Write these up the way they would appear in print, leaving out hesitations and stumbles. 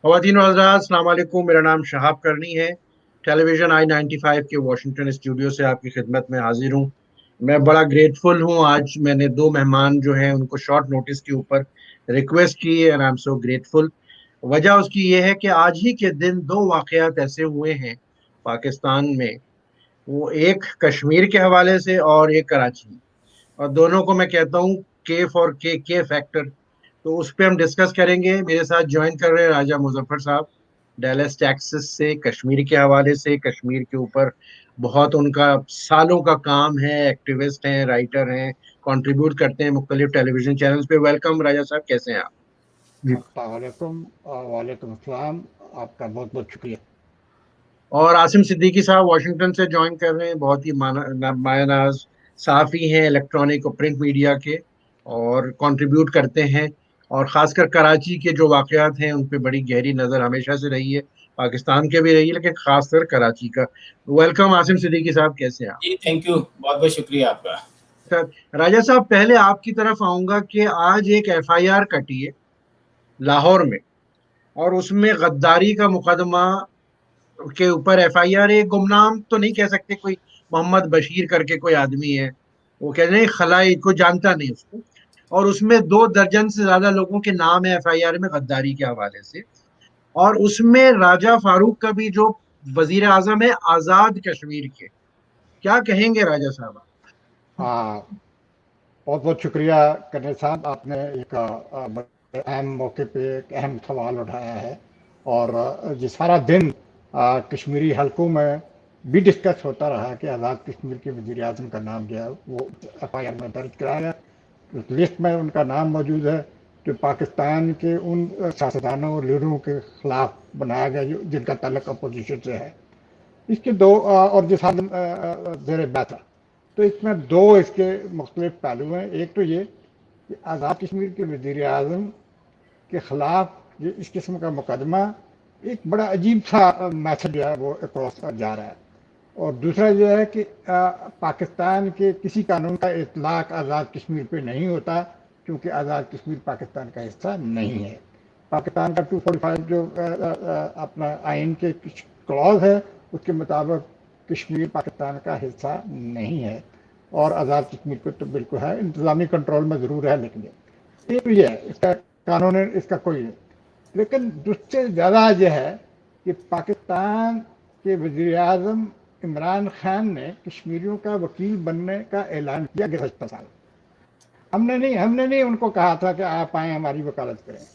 ख़वातीन और हज़रात, अस्सलाम वालेकुम। मेरा नाम शहाब करनी है। टेलीविज़न I-95 के वाशिंगटन स्टूडियो से आपकी खिदमत में हाजिर हूँ। मैं बड़ा ग्रेटफुल हूँ। आज मैंने दो मेहमान जो हैं उनको शॉर्ट नोटिस के ऊपर रिक्वेस्ट की है, and I am so grateful. वजह उसकी ये है कि आज ही के दिन दो वाक़यात ऐसे हुए हैं पाकिस्तान में, वो एक कश्मीर के हवाले से और एक कराची में। और दोनों को मैं कहता हूँ के फॉर के फैक्टर। तो उस पर हम डिस्कस करेंगे। मेरे साथ ज्वाइन कर रहे हैं राजा मुजफ्फर साहब, डैलस टेक्सास से, कश्मीर के हवाले से। कश्मीर के ऊपर बहुत उनका सालों का काम है, एक्टिविस्ट हैं, राइटर हैं, कंट्रीब्यूट करते हैं मुख्तलिफ टेलीविजन चैनल्स पे। वेलकम राजा साहब, कैसे हैं आप? जी। अस्सलाम वालेकुम। वालेकुम अस्सलाम। आपका बहुत बहुत शुक्रिया। और आसिम सिद्दीकी साहब वाशिंगटन से ज्वाइन कर रहे हैं, बहुत ही मायनाज सहाफ़ी हैं इलेक्ट्रॉनिक और प्रिंट मीडिया के, और कंट्रीब्यूट करते हैं। और ख़ासकर कराची के जो वाक़यात हैं उन पे बड़ी गहरी नज़र हमेशा से रही है, पाकिस्तान के भी रही है, लेकिन ख़ासकर कराची का। वेलकम आसिम सिद्दीकी साहब, कैसे हैं आप? जी थैंक यू, बहुत बहुत शुक्रिया आपका। सर, राजा साहब, पहले आपकी तरफ आऊंगा कि आज एक एफआईआर कटी है लाहौर में, और उसमें गद्दारी का मुकदमा के ऊपर एफआईआर। एक गुमनाम तो नहीं कह सकते, कोई मोहम्मद बशीर करके कोई आदमी है, वो कह रहे हैं खलाई को जानता नहीं उसको। और उसमें 2 दर्जन से ज्यादा लोगों के नाम है एफआईआर में गद्दारी के हवाले से। और उसमें राजा फारूक का भी, जो वजीर आजम है आजाद कश्मीर के। क्या कहेंगे राजा साहब? आ, बहुत बहुत शुक्रिया करने साहब। आपने एक बड़े अहम मौके पे एक अहम सवाल उठाया है। और ये सारा दिन कश्मीरी हलकों में भी डिस्कस होता रहा कि आज़ाद कश्मीर के वज़ीर आज़म का नाम जो है वो एफआईआर में दर्ज कराया गया। उस लिस्ट में उनका नाम मौजूद है जो पाकिस्तान के उन सियासतदानों और लीडरों के खिलाफ बनाया गया जिनका ताल्लुक अपोजिशन से है। इसके दो और जो साधन जेर बहस है, तो इसमें दो इसके मुख्तलिफ पहलू हैं। एक तो ये कि आज़ाद कश्मीर के वज़ीर आज़म के ख़िलाफ़ ये इस किस्म का मुकदमा एक बड़ा अजीब सा मैसेज जो है वो अक्रॉस जा रहा है। और दूसरा जो है कि पाकिस्तान के किसी कानून का इतलाक़ आज़ाद कश्मीर पे नहीं होता, क्योंकि आज़ाद कश्मीर पाकिस्तान का हिस्सा नहीं है। पाकिस्तान का 245 जो अपना आइन के कुछ क्लॉज है, उसके मुताबिक कश्मीर पाकिस्तान का हिस्सा नहीं है। और आज़ाद कश्मीर को तो बिल्कुल है, इंतज़ामी कंट्रोल में ज़रूर है, लेकिन ये तो ये है, इसका कानून इसका कोई है। लेकिन उससे ज़्यादा यह है कि पाकिस्तान के वज़ीर आज़म इमरान खान ने कश्मीरियों का वकील बनने का ऐलान किया गुज़श्ता साल। हमने नहीं उनको कहा था कि आप आए हमारी वकालत करें।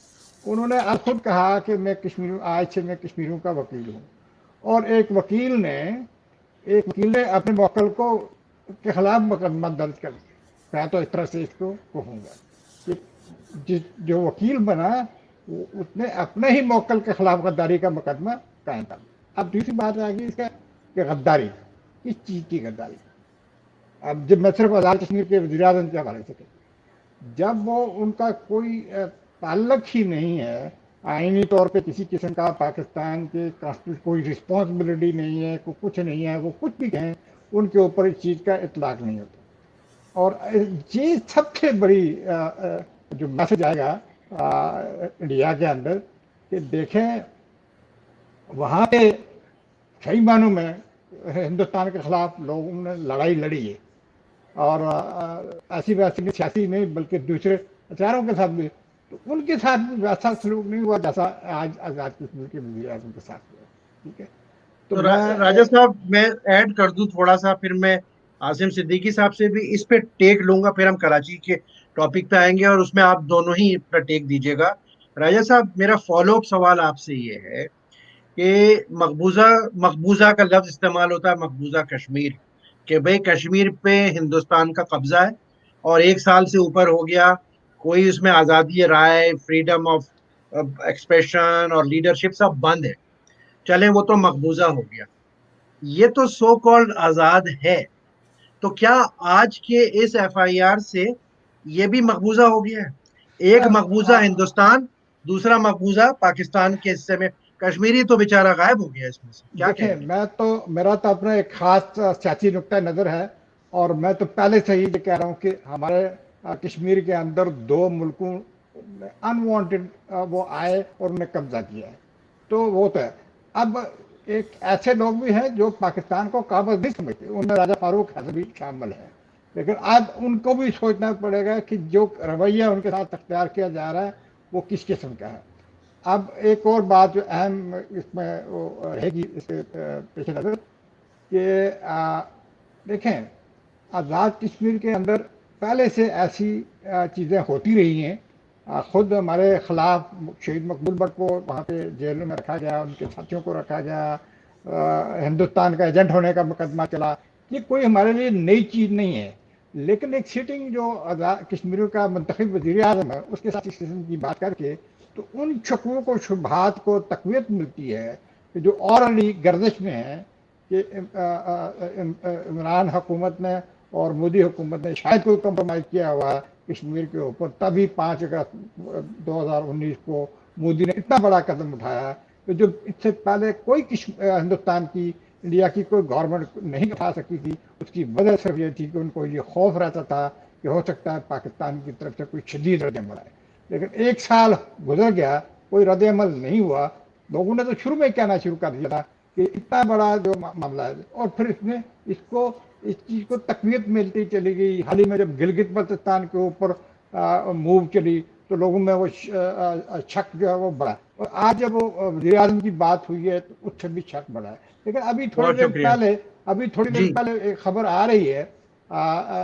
उन्होंने अब खुद कहा कि आज से मैं कश्मीरियों का वकील हूँ। और एक वकील ने अपने मौकल को के खिलाफ मुकदमा दर्ज कर दिया। मैं तो इस तरह से इसको कहूँगा कि जो वकील बना उसने अपने ही मौकल के खिलाफ गद्दारी का मुकदमा कायम कर दिया। अब दूसरी बात आ गई इसका कि गद्दारी, किस चीज़ की गद्दारी। अब जब मैं सिर्फ आज़ाद कश्मीर के वज़ीर आज़म के हवाले से, जब वो उनका कोई ताल्लुक ही नहीं है आइनी तौर पे किसी किस्म का, पाकिस्तान के कोई रिस्पॉन्सिबिलिटी नहीं है, कोई कुछ नहीं है, वो कुछ भी कहें उनके ऊपर इस चीज़ का इतलाक नहीं होता। और ये सबसे बड़ी जो मैसेज आएगा इंडिया के अंदर कि देखें वहाँ पे सही मानों में हिंदुस्तान के खिलाफ लोगों ने लड़ाई लड़ी है। और ऐसी वैसी सियासी नहीं बल्कि दूसरे हथियारों के साथ भी, तो उनके साथ भी वैसा सलूक नहीं हुआ जैसा आज आज़ाद कश्मीर के वज़ीर आज़म के साथ हुआ। ठीक है, तो तो मैं राजा साहब, मैं ऐड कर दूं थोड़ा सा, फिर मैं आसिम सिद्दीकी साहब से भी इस पे टेक लूंगा, फिर हम कराची के टॉपिक पे आएंगे और उसमें आप दोनों ही अपना टेक दीजिएगा। राजा साहब, मेरा फॉलो अप सवाल आपसे ये है कि मकबूजा मकबूजा का लफ्ज इस्तेमाल होता है, मकबूजा कश्मीर, कि भाई कश्मीर पे हिंदुस्तान का कब्जा है और 1 साल से ऊपर हो गया, कोई उसमें आज़ादी राय, फ्रीडम ऑफ एक्सप्रेशन और लीडरशिप सब बंद है। चले, वो तो मकबूजा हो गया, ये तो सो कॉल्ड आजाद है। तो क्या आज के इस एफआईआर से ये भी मकबूजा हो गया है? एक मकबूजा हिंदुस्तान, दूसरा मकबूजा पाकिस्तान के हिस्से में। कश्मीरी तो बेचारा गायब हो गया इसमें से, क्या देखें, कहेंगे? मेरा तो अपना एक खास सियासी नुक्ता नज़र है। और मैं तो पहले से ही ये कह रहा हूँ कि हमारे कश्मीर के अंदर दो मुल्कों अनवांटेड वो आए और उन्हें कब्जा किया है। تو وہ تو ہے. اب ایک ایسے لوگ بھی ہیں جو پاکستان کو قابل نہیں سمجھتے, ان میں راجہ فاروق بھی شامل ہے, لیکن اب ان کو بھی سوچنا پڑے گا کہ جو رویہ ان کے ساتھ اختیار کیا جا رہا ہے وہ کس قسم کا ہے. اب ایک اور بات جو اہم اس میں رہے گی اس کے پیش نظر کہ دیکھیں آزاد کشمیر کے اندر پہلے سے ایسی چیزیں ہوتی رہی ہیں. خود ہمارے خلاف شہید مقبول بٹ کو وہاں پہ جیلوں میں رکھا گیا, ان کے ساتھیوں کو رکھا گیا, ہندوستان کا ایجنٹ ہونے کا مقدمہ چلا. یہ کوئی ہمارے لیے نئی چیز نہیں ہے, لیکن ایک سیٹنگ جو کشمیریوں کا منتخب وزیر اعظم ہے اس کے ساتھ اس قسم کی بات کر کے تو ان شکوک و شبہات کو تقویت ملتی ہے کہ جو اورلی گردش میں ہیں کہ عمران حکومت نے اور مودی حکومت نے شاید کوئی کمپرومائز کیا ہوا کشمیر کے اوپر, تبھی 5 اگست 2019 کو مودی نے اتنا بڑا قدم اٹھایا کہ جو اس سے پہلے کوئی ہندوستان کی انڈیا کی کوئی گورنمنٹ نہیں اٹھا سکتی تھی. اس کی وجہ صرف یہ تھی کہ ان کو یہ خوف رہتا تھا کہ ہو سکتا ہے پاکستان کی طرف سے کوئی شدید رد عمل آئے. لیکن 1 سال گزر گیا, کوئی رد عمل نہیں ہوا. لوگوں نے تو شروع میں کہنا شروع کر دیا تھا کہ اتنا بڑا جو معاملہ ہے, اور پھر اس چیز کو تقویت ملتی چلی گئی. حال ہی میں جب گلگت بلتستان کے اوپر موو چلی تو لوگوں میں وہ شک جو ہے وہ بڑھا, اور آج جب وہ وزیر اعظم کی بات ہوئی ہے تو اس سے بھی شک بڑھا ہے. لیکن ابھی تھوڑی دیر پہلے ایک خبر آ رہی ہے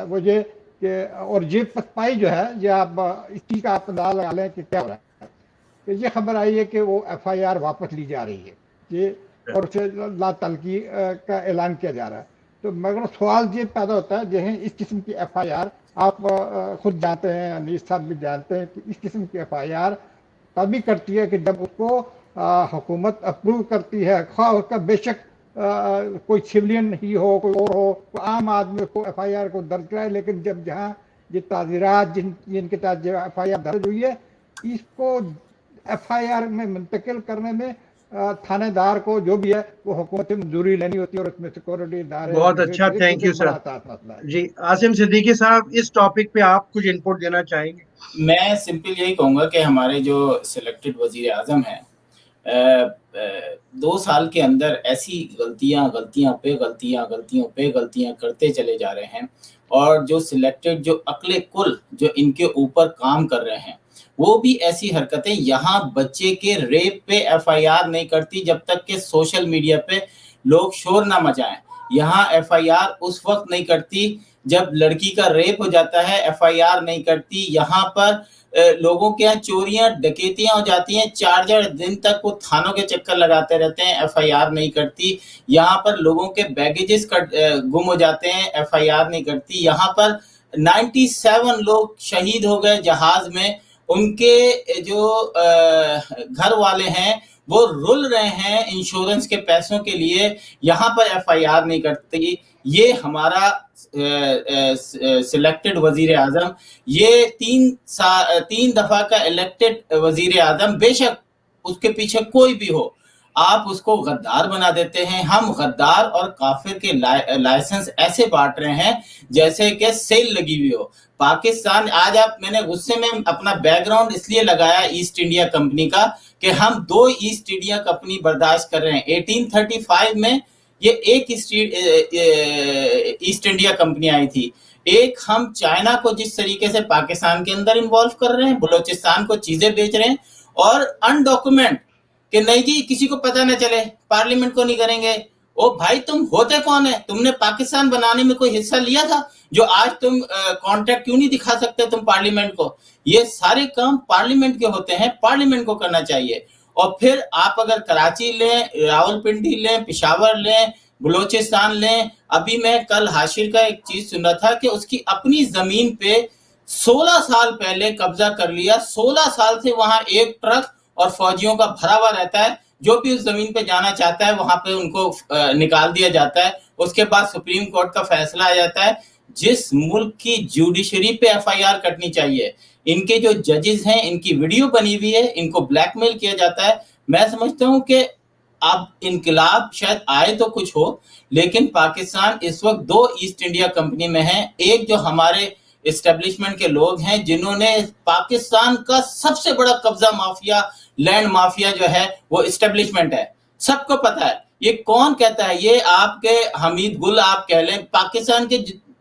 وہ یہ کہ, اور یہ پسپائی جو ہے یہ آپ اس چیز کا آپ اندازہ لگا لیں کہ کیا ہو رہا ہے, کہ یہ خبر آئی ہے کہ وہ FIR واپس لی جا رہی ہے یہ, اور اسے لا تعلقی کا اعلان کیا جا رہا ہے. تو مگر سوال یہ پیدا ہوتا ہے جہاں اس قسم کی FIR آپ خود جانتے ہیں, انیس صاحب بھی جانتے ہیں کہ اس قسم کی FIR تبھی کرتی ہے کہ جب اس کو حکومت اپروو کرتی ہے, خواہ اس کا بے شک کوئی سولین ہی ہو, کوئی اور ہو, کوئی عام آدمی کو FIR کو درج کرائے. لیکن جب جہاں یہ تعزیرات جن کے تحت جو FIR درج ہوئی ہے اس کو FIR میں منتقل کرنے میں تھانے دار کو جو بھی ہے وہ حکومت سے منظوری لینی ہوتی ہے, اور اس میں سیکورٹی ادارے. بہت اچھا, تھینک یو سر. جی عاصم صدیقی صاحب, اس ٹاپک پہ آپ کچھ انپوٹ دینا چاہیں گے؟ میں سمپل یہی کہوں گا کہ ہمارے جو سلیکٹڈ وزیر اعظم ہیں 2 سال کے اندر ایسی غلطیوں پہ غلطیاں کرتے چلے جا رہے ہیں, اور جو سلیکٹڈ جو عقل کل جو ان کے اوپر کام کر رہے ہیں وہ بھی ایسی حرکتیں. یہاں بچے کے ریپ پہ FIR نہیں کرتی جب تک کہ سوشل میڈیا پہ لوگ شور نہ مچائیں. یہاں FIR اس وقت نہیں کرتی جب لڑکی کا ریپ ہو جاتا ہے, FIR نہیں کرتی. یہاں پر لوگوں کے یہاں چوریاں ڈکیتیاں ہو جاتی ہیں, 4 دن تک وہ تھانوں کے چکر لگاتے رہتے ہیں, FIR نہیں کرتی. یہاں پر لوگوں کے بیگیجز گم ہو جاتے ہیں, FIR نہیں کرتی. یہاں پر 97 لوگ شہید ہو گئے جہاز میں, ان کے جو گھر والے ہیں وہ رل رہے ہیں انشورنس کے پیسوں کے لیے, یہاں پر FIR نہیں کرتی. یہ ہمارا سلیکٹڈ وزیر اعظم, یہ 3 دفعہ کا الیکٹڈ وزیر اعظم, بے شک اس کے پیچھے کوئی بھی ہو, آپ اس کو غدار بنا دیتے ہیں. ہم غدار اور کافر کے لائسنس ایسے بانٹ رہے ہیں جیسے کہ سیل لگی ہوئی ہو. پاکستان آج میں نے غصے میں اپنا بیک گراؤنڈ اس لیے لگایا ایسٹ انڈیا کمپنی کا کہ ہم 2 ایسٹ انڈیا کمپنی برداشت کر رہے ہیں. 1835 میں یہ ایک ایسٹ انڈیا کمپنی آئی تھی. ایک ہم چائنا کو جس طریقے سے پاکستان کے اندر انوالو کر رہے ہیں, بلوچستان کو چیزیں بیچ رہے ہیں, اور انڈاکومنٹ کہ نہیں جی کسی کو پتہ نہ چلے, پارلیمنٹ کو نہیں کریں گے. او بھائی تم ہوتے کون ہے؟ تم نے پاکستان بنانے میں کوئی حصہ لیا تھا جو آج تم کانٹیکٹ کیوں نہیں دکھا سکتے تم پارلیمنٹ کو؟ یہ سارے کام پارلیمنٹ کے ہوتے ہیں, پارلیمنٹ کو کرنا چاہیے. اور پھر آپ اگر کراچی لیں, راولپنڈی لیں, پشاور لیں, بلوچستان لیں. ابھی میں کل حاشر کا ایک چیز سن رہا تھا کہ اس کی اپنی زمین پہ 16 سال پہلے قبضہ کر لیا. 16 سال سے وہاں ایک ٹرک اور فوجیوں کا بھرا ہوا رہتا ہے, جو بھی اس زمین پہ جانا چاہتا ہے وہاں پہ ان کو نکال دیا جاتا ہے. اس کے بعد سپریم کورٹ کا فیصلہ آ جاتا ہے. جس ملک کی جوڈیشری پہ FIR کٹنی چاہیے, ان کے جو ججز ہیں ان کی ویڈیو بنی ہوئی ہے, ان کو بلیک میل کیا جاتا ہے. میں سمجھتا ہوں کہ اب انقلاب شاید آئے تو کچھ ہو, لیکن پاکستان اس وقت 2 ایسٹ انڈیا کمپنی میں ہیں. ایک جو ہمارے اسٹیبلشمنٹ کے لوگ ہیں جنہوں نے پاکستان کا سب سے بڑا قبضہ مافیا लैंड माफिया जो है वो इस्टेब्लिशमेंट है, सबको पता है। ये कौन कहता है? ये आपके हमीद गुल आप कह लें, पाकिस्तान के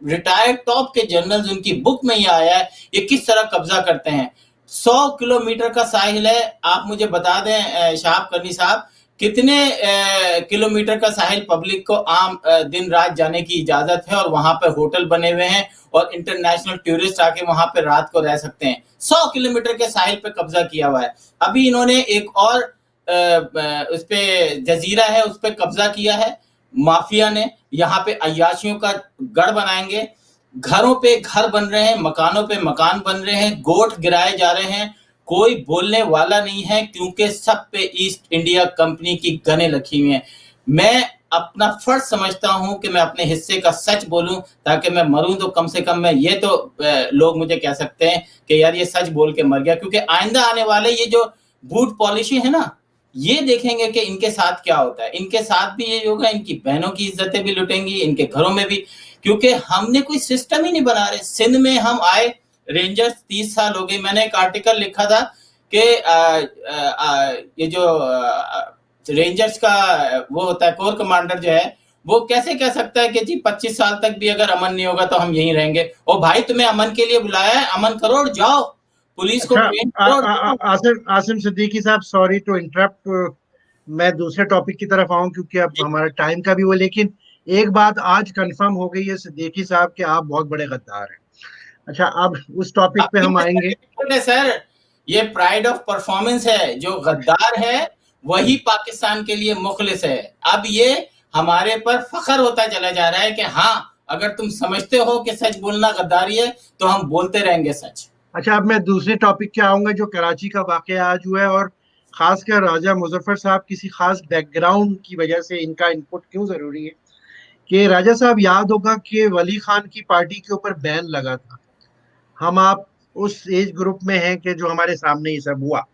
रिटायर्ड टॉप के जनरल्स, उनकी बुक में ये आया है ये किस तरह कब्जा करते हैं। 100 किलोमीटर का साहिल है, आप मुझे बता दें शहाब करनी साहब, कितने किलोमीटर का साहिल पब्लिक को आम दिन रात जाने की इजाजत है, और वहां पे होटल बने हुए हैं और इंटरनेशनल टूरिस्ट आके वहां पे रात को रह सकते हैं। 100 किलोमीटर के साहिल पे कब्जा किया हुआ है। अभी इन्होंने एक और उस पे जजीरा है, उस पे कब्जा किया है माफिया ने। यहाँ पे अय्याशियों का गढ़ बनाएंगे, घरों पे घर बन रहे हैं, मकानों पे मकान बन रहे हैं, गोठ गिराए जा रहे हैं, कोई बोलने वाला नहीं है, क्योंकि सब पे ईस्ट इंडिया कंपनी की गनें रखी हुई हैं। मैं अपना फर्ज समझता हूं कि मैं अपने हिस्से का सच बोलूं, ताकि मैं मरूं तो कम से कम मैं ये तो लोग मुझे कह सकते हैं कि यार ये सच बोल के मर गया। क्योंकि आइंदा आने वाले ये जो बूट पॉलिसी है ना, ये देखेंगे कि इनके साथ क्या होता है। इनके साथ भी ये होगा, इनकी बहनों की इज्जतें भी लुटेंगी, इनके घरों में भी, क्योंकि हमने कोई सिस्टम ही नहीं बना रहे। सिंध में हम आए, रेंजर्स 30 साल हो गए। मैंने एक आर्टिकल लिखा था कि ये जो रेंजर्स का वो होता है कोर कमांडर जो है, वो कैसे कह सकता है कि जी 25 साल तक भी अगर अमन नहीं होगा तो हम यहीं रहेंगे। ओ भाई, तुम्हें अमन के लिए बुलाया है, अमन करो और जाओ, पुलिस को ट्रेन करो। आसिम सिद्दीकी साहब, सॉरी टू इंटरप्ट, मैं दूसरे टॉपिक की तरफ आऊं क्योंकि अब हमारा टाइम का भी वो, लेकिन एक बात आज कंफर्म हो गई है सिद्दीकी साहब कि आप बहुत बड़े गद्दार हैं। अच्छा, अब उस टॉपिक पे हम आएंगे। सर, ये प्राइड ऑफ परफॉर्मेंस है, जो गद्दार है वही पाकिस्तान के लिए मुखलिस है। अब ये हमारे पर फख्र होता चला जा रहा है कि हाँ, अगर तुम समझते हो कि सच बोलना गद्दारी है तो हम बोलते रहेंगे सच। अच्छा, अब मैं दूसरे टॉपिक पे आऊंगा जो कराची का वाकया आज हुआ है, और खासकर राजा मुजफ्फर साहब किसी खास बैकग्राउंड की वजह से इनका इनपुट क्यों जरूरी है। कि राजा साहब, याद होगा कि वली खान की पार्टी के ऊपर बैन लगा था। हम आप उस एज ग्रुप में हैं कि जो हमारे सामने ये सब हुआ,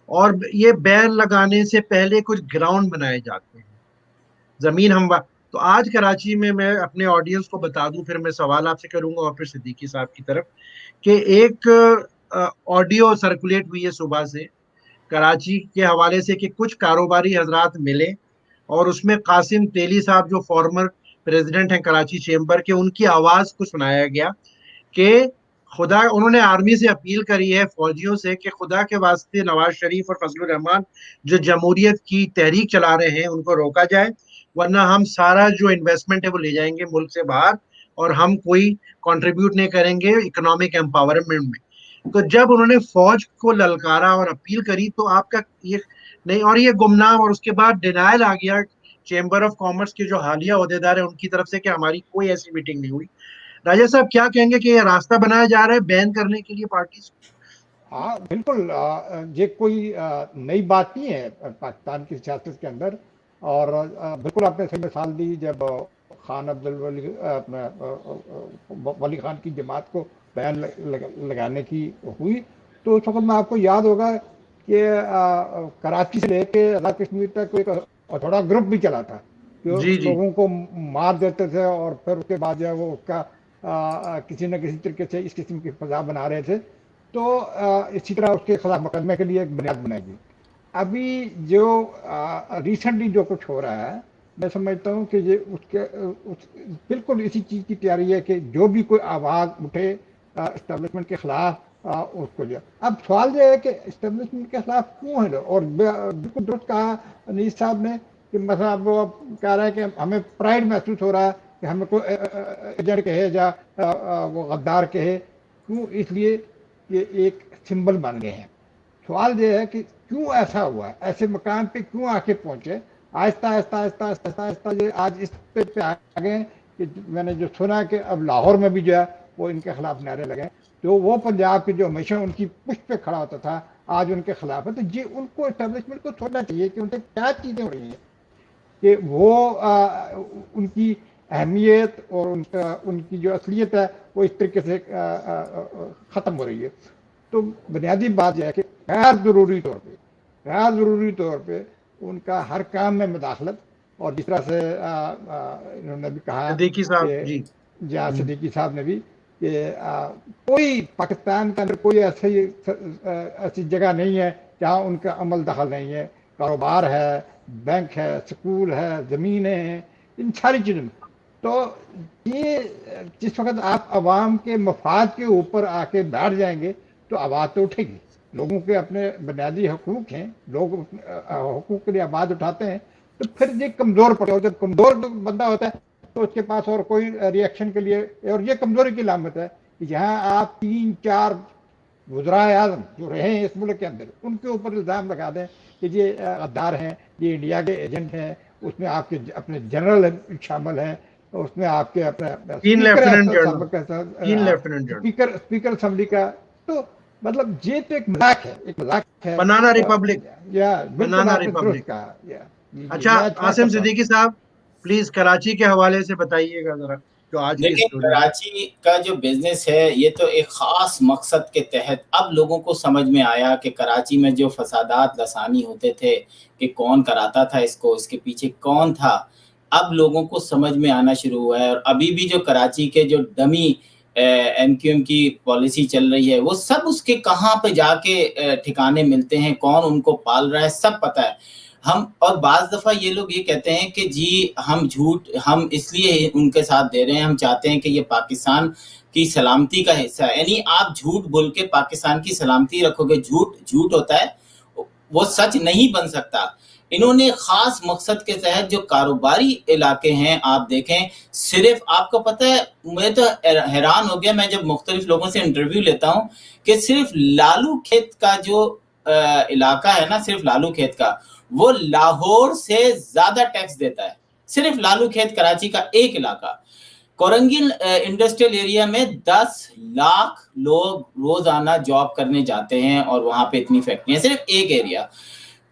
और ये बैन लगाने से पहले कुछ ग्राउंड बनाए जाते हैं, जमीन हम तो आज कराची में, मैं अपने ऑडियंस को बता दूं, फिर मैं सवाल आपसे करूंगा और फिर सिद्दीकी साहब की तरफ, कि एक ऑडियो सर्कुलेट हुई है सुबह से कराची के हवाले से कि कुछ कारोबारी हजरात मिले, और उसमें कासिम तेली साहब जो फॉर्मर प्रेसिडेंट हैं कराची चेंबर के, उनकी आवाज को सुनाया गया कि खुदा, उन्होंने आर्मी से अपील करी है, फौजियों से, कि खुदा के वास्ते नवाज शरीफ और फजलुर रहमान जो जमहूरियत की तहरीक चला रहे हैं उनको रोका जाए, वरना हम सारा जो इन्वेस्टमेंट है वो ले जाएंगे मुल्क से बाहर, और हम कोई कंट्रीब्यूट नहीं करेंगे इकोनॉमिक एम्पावरमेंट में। तो जब उन्होंने फौज को ललकारा और अपील करी, तो आपका ये नहीं, और ये गुमनाम, और उसके बाद डिनायल आ गया चेंबर ऑफ कॉमर्स के जो हालिया अहदेदार है उनकी तरफ से कि हमारी कोई ऐसी मीटिंग नहीं हुई। राजा साहब, क्या कहेंगे कि ये रास्ता बनाया जा रहा है बैन करने के लिए पार्टी से? हाँ बिल्कुल, ये कोई नई बात नहीं है पाकिस्तान की सियासत के अंदर। और बिल्कुल आपने सही मिसाल दी, जब खान अब्दुल वली खान की जमात को बैन लगाने की हुई, तो उस वक्त में आपको याद होगा कि कराची से लेके आज़ाद कश्मीर तक एक थोड़ा ग्रुप भी चला था जो लोगों को मार देते थे, और फिर उसके बाद जो है वो उसका किसी न किसी तरीके से इस किस्म की फजा बना रहे थे। तो इसी तरह उसके खिलाफ मुकदमे के लिए एक बुनियाद बनाएगी। अभी जो रिसेंटली जो कुछ हो रहा है, मैं समझता हूँ कि ये बिल्कुल इसी चीज़ की तैयारी है कि जो भी कोई आवाज़ उठे इस्टेब्लिशमेंट के खिलाफ, उसको जो, अब सवाल ये है कि इस्टेब्लिशमेंट के खिलाफ क्यों है। और बिल्कुल दुरुस्त कहा अनीस साहब ने कि मतलब वो कह रहा है कि हमें प्राइड महसूस हो रहा है कि हमें कोई एजेंट कहे या वो गद्दार कहे, क्यों? इसलिए ये एक सिंबल बन गए हैं। सवाल ये है कि क्यों ऐसा हुआ, ऐसे मकाम पे क्यों आके पहुंचे। आहिस्ता आहिस्ता आहिस्ता आहिस्ता आहिस्ता ये आज इस पे आ गए कि मैंने जो सुना कि अब लाहौर में भी जो है वो इनके खिलाफ नारे लगे। तो वो पंजाब के जो हमेशा उनकी पुष्ट पे खड़ा होता था, आज उनके खिलाफ है। तो ये उनको एस्टेब्लिशमेंट को सोचना चाहिए कि उनसे क्या चीज़ें हो रही हैं कि वो उनकी अहमियत और उनकी जो असलियत है वो इस तरीके से ख़त्म हो रही है। तो बुनियादी बात यह है कि गैर ज़रूरी तौर पे उनका हर काम में मुदाखलत, और जिस तरह से इन्होंने भी कहा सिद्दीकी साहब ने भी कि कोई पाकिस्तान के अंदर कोई ऐसी जगह नहीं है جہاں ان کا عمل دخل نہیں ہے، کاروبار ہے، بینک ہے، سکول ہے، زمینیں ہیں، ان ساری چیزوں میں. تو یہ جس وقت آپ عوام کے مفاد کے اوپر آ کے بیٹھ جائیں گے تو آواز تو اٹھے گی. لوگوں کے اپنے بنیادی حقوق ہیں، لوگ حقوق کے لیے آواز اٹھاتے ہیں، تو پھر یہ کمزور پڑے ہو. جب کمزور بندہ ہوتا ہے تو اس کے پاس اور کوئی ری ایکشن کے لیے، اور یہ کمزوری کی علامت ہے کہ جہاں آپ 3-4 وزرائے اعظم جو رہے ہیں اس ملک کے اندر، ان کے اوپر الزام لگا دیں کہ یہ غدار ہیں، یہ انڈیا کے ایجنٹ ہیں، اس میں آپ کے اپنے جنرل شامل ہیں، اس میں آپ کے اپنے تین لیفٹیننٹ جنرل، تین لیفٹیننٹ جنرل، اسپیکر اسمبلی کا. تو مطلب یہ تو ایک مذاق ہے، ایک مذاق ہے. بنانا ریپبلک، یا بالکل بنانا آپ نے ریپبلک. درست کہا. اچھا میں اتنا عاصم کرتا ہوں. صدیقی صاحب پلیز کراچی کے حوالے سے بتائیے گا ذرا، جو آج کی دیکھیں اسٹوری ہے. کراچی کا جو بزنس ہے یہ تو ایک خاص مقصد کے تحت اب لوگوں کو سمجھ میں آیا کہ کراچی میں جو فسادات لسانی ہوتے تھے کہ کون کراتا تھا اس کو، اس کے پیچھے کون تھا، اب لوگوں کو سمجھ میں آنا شروع ہوا ہے. اور ابھی بھی جو کراچی کے جو ڈمی ایم کیو ایم کی پالیسی چل رہی ہے وہ سب اس کے کہاں پہ جا کے ٹھکانے ملتے ہیں، کون ان کو پال رہا ہے، سب پتہ ہے. ہم اور بعض دفعہ یہ لوگ یہ کہتے ہیں کہ جی ہم اس لیے ان کے ساتھ دے رہے ہیں، ہم چاہتے ہیں کہ یہ پاکستان کی سلامتی کا حصہ ہے. یعنی آپ جھوٹ بول کے پاکستان کی سلامتی رکھو گے، جھوٹ ہوتا ہے، وہ سچ نہیں بن سکتا. انہوں نے خاص مقصد کے تحت جو کاروباری علاقے ہیں آپ دیکھیں، صرف آپ کو پتہ ہے میں تو حیران ہو گیا، میں جب مختلف لوگوں سے انٹرویو لیتا ہوں کہ صرف لالو کھیت کا جو علاقہ ہے نا، صرف لالو کھیت کا، وہ لاہور سے زیادہ ٹیکس دیتا ہے. صرف لالو کھیت کراچی کا ایک علاقہ. کورنگل انڈسٹریل ایریا میں 10 لاکھ لوگ روزانہ جاب کرنے جاتے ہیں اور وہاں پہ اتنی فیکٹریاں، صرف ایک ایریا.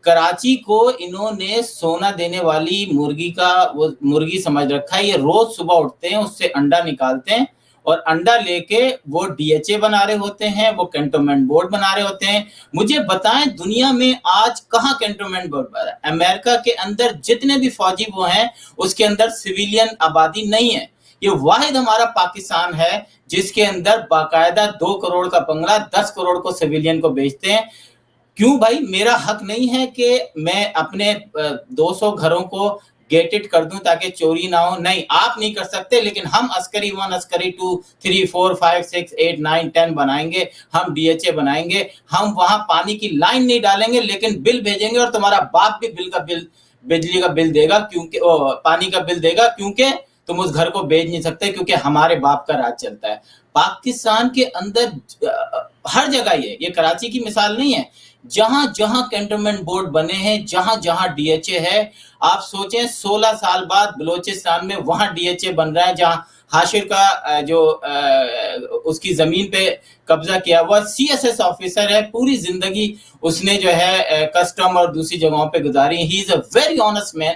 کراچی کو انہوں نے سونا دینے والی مرغی سمجھ رکھا ہے. یہ روز صبح اٹھتے ہیں، اس سے انڈا نکالتے ہیں اور انڈا لے کے وہ ڈی ایچ اے بنا رہے ہوتے ہیں، وہ کینٹونمنٹ بورڈ بنا رہے ہوتے ہیں. مجھے بتائیں دنیا میں آج کہاں کینٹونمنٹ بورڈ بنا ہے؟ امریکہ کے اندر جتنے بھی فوجی وہ ہیں اس کے اندر سویلین آبادی نہیں ہے. یہ واحد ہمارا پاکستان ہے جس کے اندر باقاعدہ 2 کروڑ کا بنگلہ 10 کروڑ کو سویلین کو بیچتے ہیں. کیوں بھائی میرا حق نہیں ہے کہ میں اپنے 200 گھروں کو گیٹڈ کر دوں تاکہ چوری نہ ہو؟ نہیں، آپ نہیں کر سکتے، لیکن ہم عسکری 1 عسکری 2 3 4 5 6 8 9 10 بنائیں گے، ہم ڈی ایچ اے بنائیں گے، ہم وہاں پانی کی لائن نہیں ڈالیں گے لیکن بل بھیجیں گے، اور تمہارا باپ بھی بجلی کا بل دے گا، کیونکہ پانی کا بل دے گا، کیونکہ تم اس گھر کو بیچ نہیں سکتے، کیونکہ ہمارے باپ کا راج چلتا ہے. پاکستان کے اندر ہر جگہ یہ کراچی کی مثال نہیں ہے، جہاں جہاں کینٹونمنٹ بورڈ بنے ہیں، جہاں جہاں ڈی ایچ اے ہے، آپ سوچیں 16 سال بعد بلوچستان میں وہاں ڈی ایچ اے بن رہا ہے جہاں حاشر کا جو اس کی زمین پہ قبضہ کیا ہوا سی ایس ایس آفیسر ہے، پوری زندگی اس نے جو ہے کسٹم اور دوسری جگہوں پہ گزاری. ہی از اے ویری آنیسٹ مین.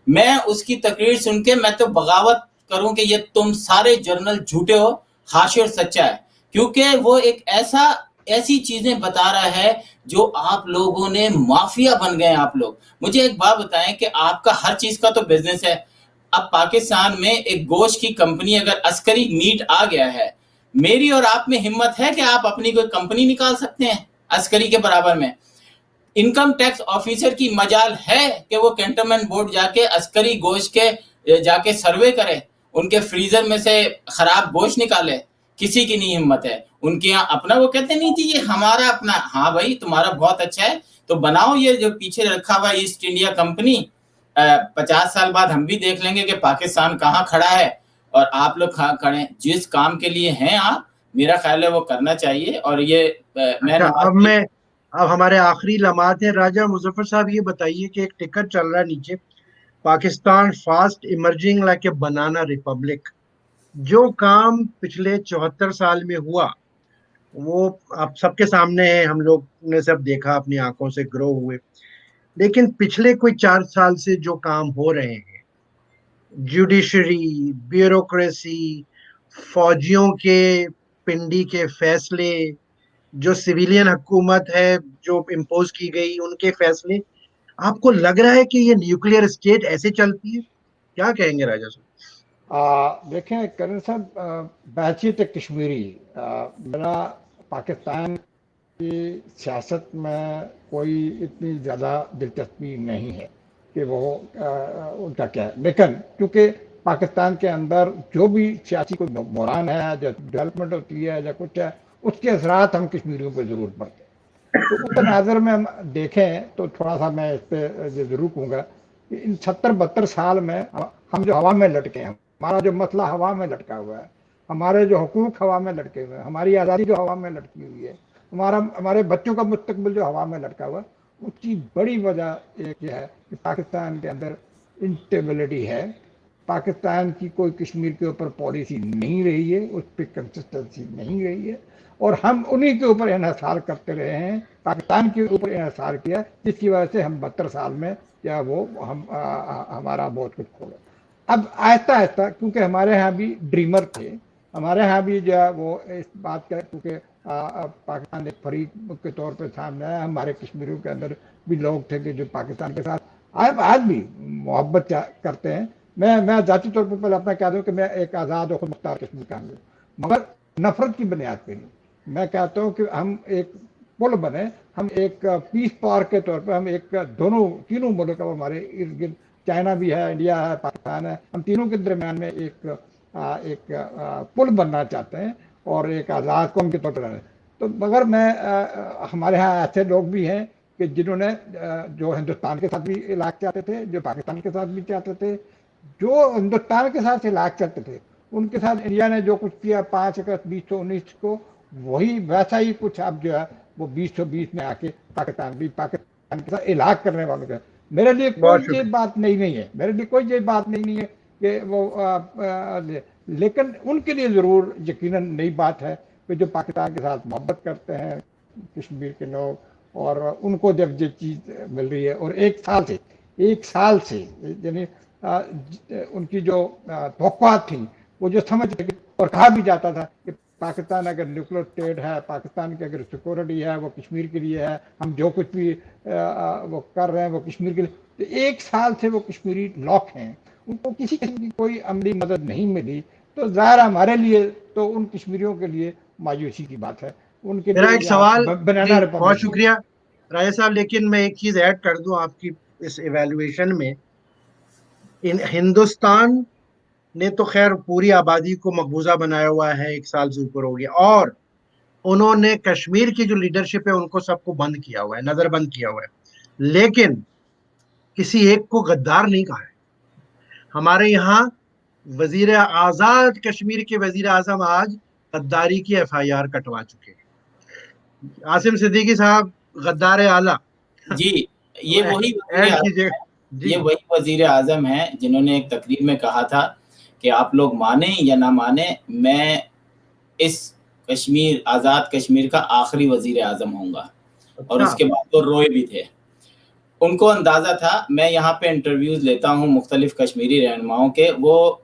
میں اس کی تقریر سن کے میں تو بغاوت کروں کہ یہ تم سارے جرنل جھوٹے ہو، حاشر سچا ہے، کیونکہ وہ ایک ایسی چیزیں بتا رہا ہے جو آپ لوگوں نے مافیا بن گئے ہیں. آپ لوگ مجھے ایک بات بتائیں کہ آپ کا ہر چیز کا تو بزنس ہے. اب پاکستان میں ایک گوشت کی کمپنی اگر عسکری میٹ آ گیا ہے، میری اور آپ میں ہمت ہے کہ آپ اپنی کوئی کمپنی نکال سکتے ہیں عسکری کے برابر میں؟ انکم ٹیکس آفیسر کی مجال ہے کہ وہ کینٹونمنٹ بورڈ جا کے عسکری گوشت کے جا کے سروے کرے، ان کے فریزر میں سے خراب گوشت نکالے؟ کسی کی نہیں ہمت ہے. ان کے یہاں اپنا وہ کہتے نہیں تھی یہ ہمارا اپنا. ہاں بھائی تمہارا بہت اچھا ہے تو بناؤ یہ جو پیچھے رکھا ہوا ایسٹ انڈیا کمپنی. 50 سال بعد ہم بھی دیکھ لیں گے کہ پاکستان کہاں کھڑا ہے اور آپ لوگ کھڑے ہیں. جس کام کے لیے ہیں آپ، میرا خیال ہے وہ کرنا چاہیے. اور یہ اب ہمارے آخری لمحات ہیں. راجہ مظفر صاحب یہ بتائیے کہ ایک ٹکٹ چل رہا ہے نیچے، Pakistan fast emerging like a banana republic. جو کام پچھلے 74 سال میں ہوا وہ اب سب کے سامنے ہے، ہم لوگ نے سب دیکھا، اپنی آنکھوں سے گرو ہوئے. لیکن پچھلے کوئی 4 سال سے جو کام ہو رہے ہیں، جوڈیشری، بیوروکریسی، فوجیوں کے پنڈی کے فیصلے، جو سویلین حکومت ہے جو امپوز کی گئی ان کے فیصلے، آپ کو لگ رہا ہے کہ یہ نیوکلیئر اسٹیٹ ایسے چلتی ہے؟ کیا کہیں گے راجہ صاحب؟ دیکھیں کرن صاحب، بحثیت کشمیری میرا پاکستان की सियासत में कोई इतनी ज़्यादा दिलचस्पी नहीं है कि वो उनका क्या है, लेकिन क्योंकि पाकिस्तान के अंदर जो भी सियासी कोई बहरान है, जो डेवलपमेंट होती है या कुछ है, उसके असरात हम कश्मीरियों पर ज़रूर पड़ते हैं। तो उस तनाज़र में हम देखें तो थोड़ा सा मैं इस पर ज़रूर कहूँगा कि इन 70-72 साल में हम जो हवा में लटके हैं, हमारा जो मसला हवा में लटका हुआ है, हमारे जो हुकूक हवा में लटके हुए हैं, हमारी आज़ादी जो हवा में लटकी हुई है, हमारे बच्चों का मुस्तकबिल जो हवा में लटका हुआ है, उसकी बड़ी वजह एक है कि पाकिस्तान के अंदर इंस्टेबिलिटी है। पाकिस्तान की कोई कश्मीर के ऊपर पॉलिसी नहीं रही है, उस पर कंसिस्टेंसी नहीं रही है, और हम उन्हीं के ऊपर इन्हिसार करते रहे हैं, पाकिस्तान के ऊपर इन्हिसार किया, जिसकी वजह से हम 72 साल में या वो हमारा बहुत कुछ खो गया। अब आहिस्ता आहिस्ता, क्योंकि हमारे यहाँ भी ड्रीमर थे, हमारे यहाँ भी जो है वो इस बात का, क्योंकि पाकिस्तान एक फरीक के तौर पे सामने आया, हमारे कश्मीरियों के अंदर भी लोग थे कि जो पाकिस्तान के साथ आज भी मोहब्बत करते हैं। मैं जाती तौर पर पहले अपना कह दूँ कि मैं एक आज़ाद और खुद मुख्तार कश्मीर का हूँ, मगर नफरत की बुनियाद पे नहीं। मैं कहता हूँ कि हम एक पुल बने, हम एक पीस पावर के तौर पर हम एक तीनों मुल्क, हमारे इर्द गिर्द चाइना भी है, इंडिया है, पाकिस्तान है, हम तीनों के दरमियान में एक पुल बनना चाहते हैं और एक आज़ाद कौम के तौर पर रहना। तो मगर हमारे यहाँ ऐसे लोग भी हैं कि जिन्होंने जो हिंदुस्तान के साथ भी इलाक़ चाहते थे, जो पाकिस्तान के साथ भी चाहते थे, जो हिंदुस्तान के साथ इलाक़ चाहते थे, उनके साथ इंडिया ने जो कुछ किया 5 अगस्त 2019 को, वही वैसा ही कुछ अब जो है वो 2020 में आके पाकिस्तान के साथ इलाक़ करने वालों का। मेरे लिए कोई ये बात नहीं है, मेरे लिए कोई ये बात नहीं है कि वो लेकिन उनके लिए ज़रूर यकीनन नई बात है कि जो पाकिस्तान के साथ मोहब्बत करते हैं कश्मीर के लोग, और उनको जब ये चीज़ मिल रही है, और एक साल से यानी उनकी जो तवक्कुआत थी, वो जो समझ और कहा भी जाता था कि पाकिस्तान अगर न्यूक्लियर स्टेट है, पाकिस्तान की अगर सिक्योरिटी है वो कश्मीर के लिए है, हम जो कुछ भी वो कर रहे हैं वो कश्मीर के लिए। तो एक साल से वो कश्मीरी लॉक हैं, उनको किसी किस्म की कोई अमली मदद नहीं मिली, तो ज़ाहिर हमारे लिए तो उन कश्मीरियों के लिए मायूसी की बात है। उनके मेरा लिए एक सवाल, बनाना, बहुत शुक्रिया राजा साहब, लेकिन मैं एक चीज ऐड कर दूं आपकी इस इवैल्यूएशन में। हिंदुस्तान ने तो खैर पूरी आबादी को मकबूजा बनाया हुआ है, 1 साल से ऊपर हो गया, और उन्होंने कश्मीर की जो लीडरशिप है उनको सबको बंद किया हुआ है, नजरबंद किया हुआ है, लेकिन किसी एक को गद्दार नहीं कहा है। हमारे यहाँ वजीर आजाद कश्मीर के वजीर आजम आज गद्दारी की FIR कटवा चुके हैं। आसिम सिद्दीकी साहब गद्दार आला जी, ये वही ऐड कीजिए ये वही वजीर आजम है जिन्होंने एक तकरीर में कहा था कि आप लोग माने या ना माने, मैं इस आज़ाद कश्मीर का आखिरी वजीर आजम होऊंगा। और उसके बाद तो रोए भी थे। उनको अंदाजा था, मैं यहाँ पे इंटरव्यूज लेता हूँ मुख्तलिफ कश्मीरी रहनुमाओं के, वो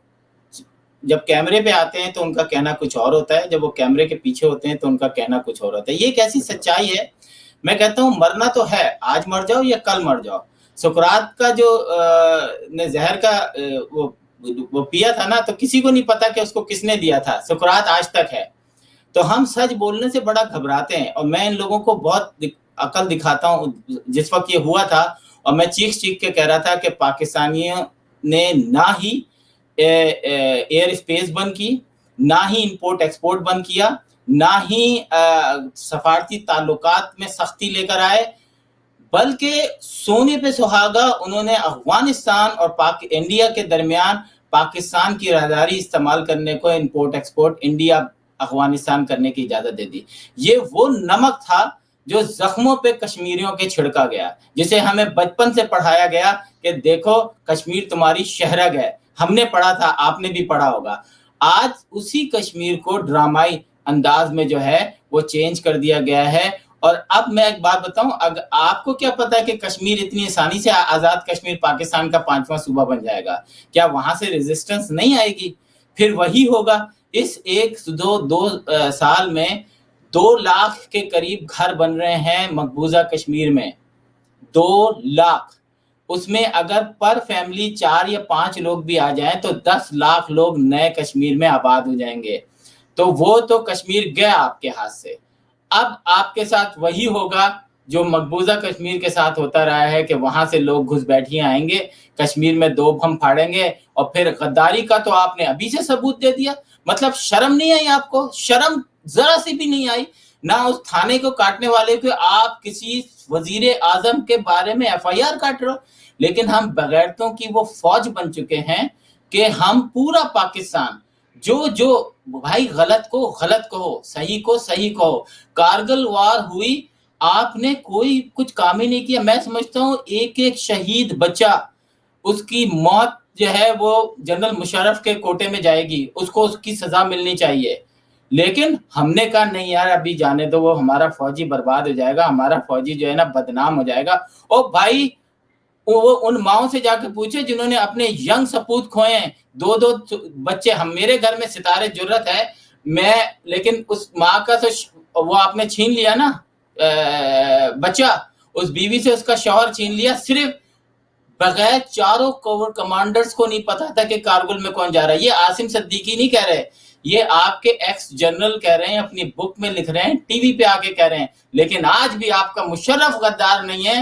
जब कैमरे पे आते हैं तो उनका कहना कुछ और होता है, जब वो कैमरे के पीछे होते हैं तो उनका कहना कुछ और होता है। ये एक ऐसी सच्चाई है। मैं कहता हूँ मरना तो है, आज मर जाओ या कल मर जाओ। सुकरात का जो ने जहर का वो पिया था ना, तो किसी को नहीं पता कि उसको किसने दिया था। सुकरात आज तक है। तो हम सच बोलने से बड़ा घबराते हैं, और मैं इन लोगों को बहुत अकल दिखाता हूँ। जिस वक्त ये हुआ था और मैं चीख के कह रहा था कि पाकिस्तानियों ने ना ही एयर स्पेस बंद की, ना ही इंपोर्ट एक्सपोर्ट बंद किया, ना ही सफारती ताल्लुकात में सख्ती लेकर आए, बल्कि सोने पे सुहागा उन्होंने अफगानिस्तान और इंडिया के दरमियान पाकिस्तान की राहदारी इस्तेमाल करने को, इंपोर्ट एक्सपोर्ट इंडिया अफगानिस्तान करने की इजाजत दे दी। ये वो नमक था जो जख्मों पे कश्मीरियों के छिड़का गया, जिसे हमें बचपन से पढ़ाया गया कि देखो कश्मीर तुम्हारी शहरग है। हमने पढ़ा था, आपने भी पढ़ा होगा। आज उसी कश्मीर को ड्रामाई अंदाज में जो है वो चेंज कर दिया गया है। और अब मैं एक बात बताऊं, अगर आपको क्या पता है कि कश्मीर इतनी आसानी से आजाद कश्मीर पाकिस्तान का 5वां सूबा बन जाएगा? क्या वहां से रेजिस्टेंस नहीं आएगी? फिर वही होगा। इस 1-2 साल में 2 लाख के करीब घर बन रहे हैं मकबूजा कश्मीर में, 2 लाख। उसमें अगर पर फैमिली 4 या 5 लोग भी आ जाएं तो 10 लाख लोग नए कश्मीर में आबाद हो जाएंगे। तो वो तो कश्मीर गया आपके हाथ से। اب آپ کے ساتھ وہی ہوگا جو مقبوضہ کشمیر کے ساتھ ہوتا رہا ہے کہ وہاں سے لوگ گھس بیٹھیاں آئیں گے, کشمیر میں 2 بم پھاڑیں گے, اور پھر غداری کا تو آپ نے ابھی سے ثبوت دے دیا. مطلب شرم نہیں آئی آپ کو؟ شرم ذرا سی بھی نہیں آئی, نہ اس تھانے کو کاٹنے والے کو آپ کسی وزیر اعظم کے بارے میں FIR کاٹ رہے ہو. لیکن ہم بغیرتوں کی وہ فوج بن چکے ہیں کہ ہم پورا پاکستان جو بھائی غلط کو غلط کہو, صحیح کو صحیح کہو. کارگل وار ہوئی, آپ نے کوئی کچھ کام ہی نہیں کیا. میں سمجھتا ہوں ایک ایک شہید بچہ, اس کی موت جو ہے وہ جنرل مشرف کے کوٹے میں جائے گی, اس کو اس کی سزا ملنی چاہیے. لیکن ہم نے کہا نہیں یار ابھی جانے دو, وہ ہمارا فوجی برباد ہو جائے گا, ہمارا فوجی جو ہے نا بدنام ہو جائے گا. اور بھائی وہ ان ماؤں سے جا کے پوچھے جنہوں نے اپنے ینگ سپوت کھوئے ہیں, 2 بچے. ہم میرے گھر میں ستارے جرت ہے, میں لیکن اس ماں کا تو وہ آپ نے چھین لیا نا بچہ, اس بیوی سے اس کا شوہر چھین لیا, صرف بغیر 4 کوور کمانڈرز کو نہیں پتا تھا کہ کارگل میں کون جا رہا ہے. یہ عاصم صدیقی نہیں کہہ رہے, یہ آپ کے ایکس جنرل کہہ رہے ہیں, اپنی بک میں لکھ رہے ہیں, ٹی وی پہ آ کے کہہ رہے ہیں. لیکن آج بھی آپ کا مشرف غدار نہیں ہے,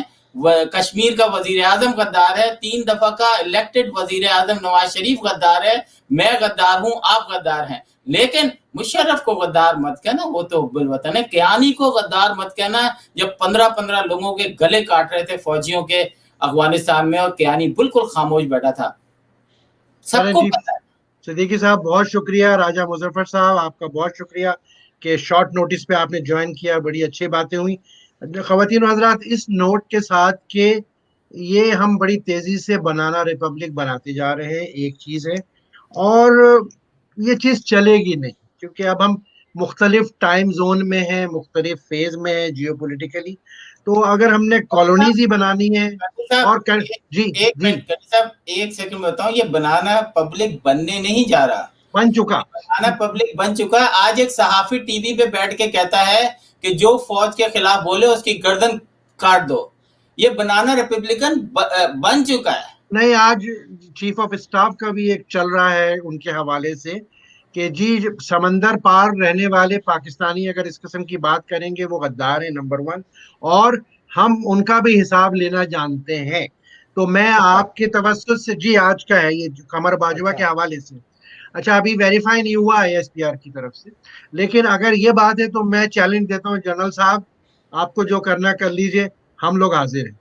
کشمیر کا وزیر اعظم غدار ہے, 3 دفعہ کا الیکٹڈ وزیر اعظم نواز شریف غدار ہے, میں غدار ہوں, آپ غدار ہیں. لیکن مشرف کو غدار مت کہنا, وہ تو حب الوطن ہے. کیانی کو غدار مت کہنا, جب 15 لوگوں کے گلے کاٹ رہے تھے فوجیوں کے افغانستان میں, اور کیانی بالکل خاموش بیٹھا تھا. سب کو جی پتا ہے. صدیقی صاحب بہت شکریہ. راجہ مظفر صاحب آپ کا بہت شکریہ کہ شارٹ نوٹس پہ آپ نے جوائن کیا, بڑی اچھی باتیں ہوئی. خواتین و حضرات, اس نوٹ کے ساتھ کہ یہ ہم بڑی تیزی سے بنانا ریپبلک بناتے جا رہے ہیں, ایک چیز ہے, اور یہ چیز چلے گی نہیں, کیونکہ اب ہم مختلف ٹائم زون میں ہیں, مختلف فیز میں ہیں جیو پولیٹیکلی. تو اگر ہم نے کالونیز ہی بنانی ہے اور جی ایک جی منٹ صاحب, ایک سیکنڈ بتاؤں, یہ بنانا پبلک بننے نہیں جا رہا, بن چکا. بنانا پبلک بن چکا. آج ایک صحافی ٹی وی پہ بیٹھ کے کہتا ہے کہ جو فوج کے خلاف بولے اس کی گردن کاٹ دو. یہ بنانا ریپبلکن بن چکا ہے. نہیں, آج چیف آف اسٹاف کا بھی ایک چل رہا ہے ان کے حوالے سے کہ جی سمندر پار رہنے والے پاکستانی اگر اس قسم کی بات کریں گے وہ غدار ہیں نمبر 1, اور ہم ان کا بھی حساب لینا جانتے ہیں. تو میں آپ کے توسط سے, جی آج کا ہے یہ قمر باجوہ کے حوالے سے. اچھا, ابھی ویریفائی نہیں ہوا ISPR کی طرف سے, لیکن اگر یہ بات ہے تو میں چیلنج دیتا ہوں جنرل صاحب, آپ کو جو کرنا کر لیجئے, ہم لوگ حاضر ہیں.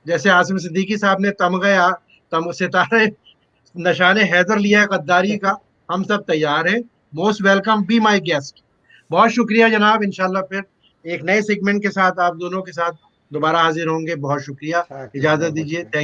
جیسے عاصم صدیقی صاحب نے ستارے نشان حیدر لیا ہے غداری کا, ہم سب تیار ہیں. Most welcome, be my guest. بہت شکریہ جناب. انشاءاللہ پھر ایک نئے سیگمنٹ کے ساتھ آپ دونوں کے ساتھ دوبارہ حاضر ہوں گے. بہت شکریہ, تھینک یو, اجازت بہت بہت دیجیے. شکریہ. تھینک